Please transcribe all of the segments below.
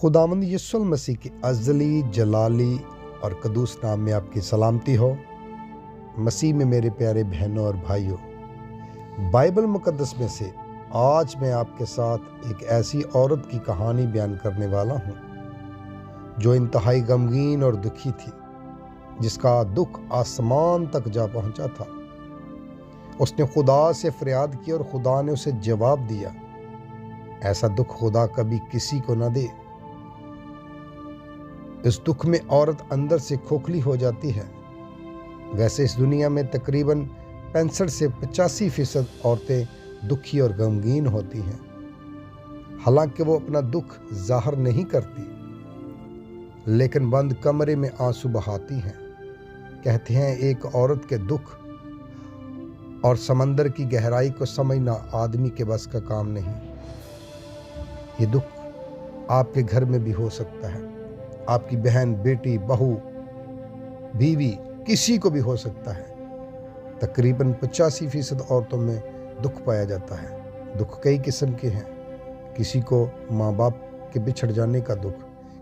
खुदावंद यीशु मसीह के अज़ली जलाली और कदूस नाम में आपकी सलामती हो। मसीह में मेरे प्यारे बहनों और भाइयों, बाइबल मुकद्दस में से आज मैं आपके साथ एक ऐसी औरत की कहानी बयान करने वाला हूँ जो इंतहाई गमगीन और दुखी थी, जिसका दुख आसमान तक जा पहुँचा था। उसने खुदा से फरियाद की और खुदा ने उसे जवाब दिया। ऐसा दुख खुदा कभी किसी को न दे। इस दुख में औरत अंदर से खोखली हो जाती है। वैसे इस दुनिया में तकरीबन 65 से 85% औरतें दुखी और गमगीन होती हैं, हालांकि वो अपना दुख जाहिर नहीं करती, लेकिन बंद कमरे में आंसू बहाती हैं। कहते हैं एक औरत के दुख और समंदर की गहराई को समझना आदमी के बस का काम नहीं। ये दुख आपके घर में भी हो सकता है, आपकी बहन, बेटी, बहू, बीवी, किसी को भी हो सकता है। तकरीबन 85% औरतों में दुख पाया जाता है। दुख कई किस्म के हैं। किसी को माँ बाप के बिछड़ जाने का दुख,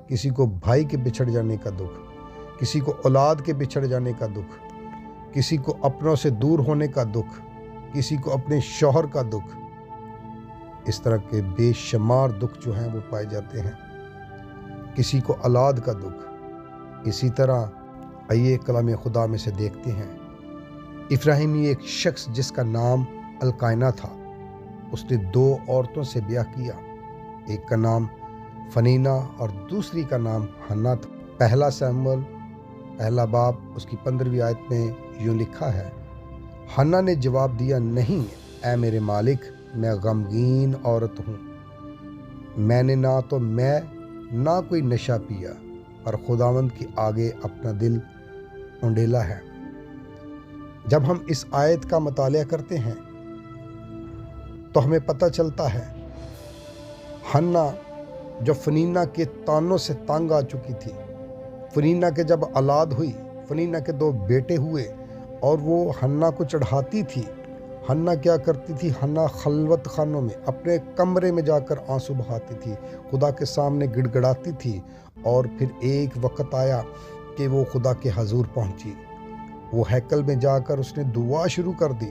किसी को भाई के बिछड़ जाने का दुख, किसी को औलाद के बिछड़ जाने का दुख, किसी को अपनों से दूर होने का दुख, किसी को अपने शौहर का दुख। इस तरह के बेशुमार दुख जो हैं वो पाए जाते हैं। किसी को औलाद का दुख। इसी तरह आइए कलाम खुदा में से देखते हैं। इब्राहिमी एक शख्स जिसका नाम अलकायना था, उसने 2 औरतों से ब्याह किया। एक का नाम फनीना और दूसरी का नाम हन्ना था। पहला शमूएल पहला बाब उसकी 15वीं आयत में यूँ लिखा है, हन्ना ने जवाब दिया, नहीं ऐ मेरे मालिक, मैं गमगीन औरत हूँ। मैंने ना कोई नशा पिया और खुदावंद के आगे अपना दिल उंडेला है। जब हम इस आयत का मुतालिया करते हैं तो हमें पता चलता है हन्ना जो फनीना के तानों से तंग आ चुकी थी। फनीना के जब औलाद हुई, फनीना के 2 बेटे हुए और वो हन्ना को चढ़ाती थी। हन्ना क्या करती थी? हन्ना खलवत खानों में अपने कमरे में जाकर आंसू बहाती थी, खुदा के सामने गिड़गिड़ाती थी। और फिर एक वक्त आया कि वो खुदा के हजूर पहुंची। वो हैकल में जाकर उसने दुआ शुरू कर दी,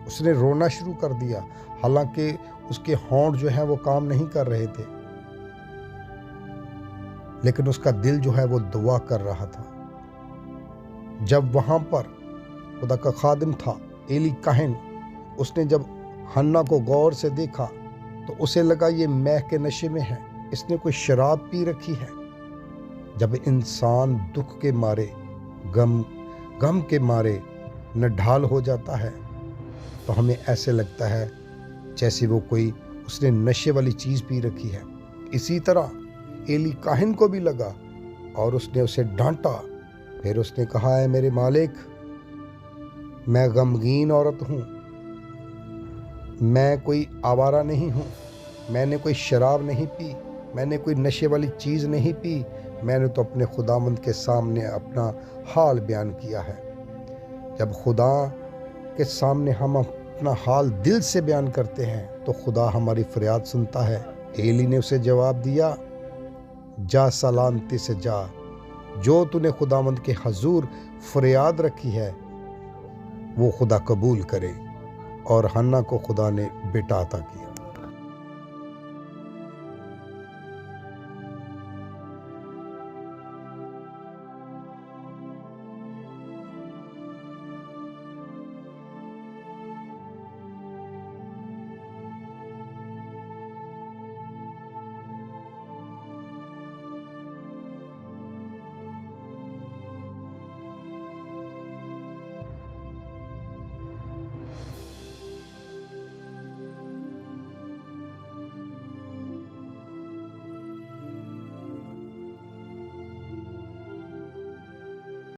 उसने रोना शुरू कर दिया, हालांकि उसके होंठ जो है वो काम नहीं कर रहे थे, लेकिन उसका दिल जो है वो दुआ कर रहा था। जब वहां पर खुदा का खादिम था एली काहिन, उसने जब हन्ना को गौर से देखा तो उसे लगा ये मैह के नशे में है, इसने कोई शराब पी रखी है। जब इंसान दुख के मारे, गम के मारे नढाल हो जाता है तो हमें ऐसे लगता है जैसे वो कोई उसने नशे वाली चीज़ पी रखी है। इसी तरह एली काहिन को भी लगा और उसने उसे डांटा। फिर उसने कहा, है मेरे मालिक, मैं गमगीन औरत हूँ, मैं कोई आवारा नहीं हूँ, मैंने कोई शराब नहीं पी, मैंने कोई नशे वाली चीज़ नहीं पी, मैंने तो अपने खुदावंद के सामने अपना हाल बयान किया है। जब खुदा के सामने हम अपना हाल दिल से बयान करते हैं तो खुदा हमारी फरियाद सुनता है। एली ने उसे जवाब दिया, जा सलामती से जा, जो तूने खुदावंद के हजूर फरियाद रखी है वो खुदा कबूल करे। और हन्ना को खुदा ने बेटा अता किया।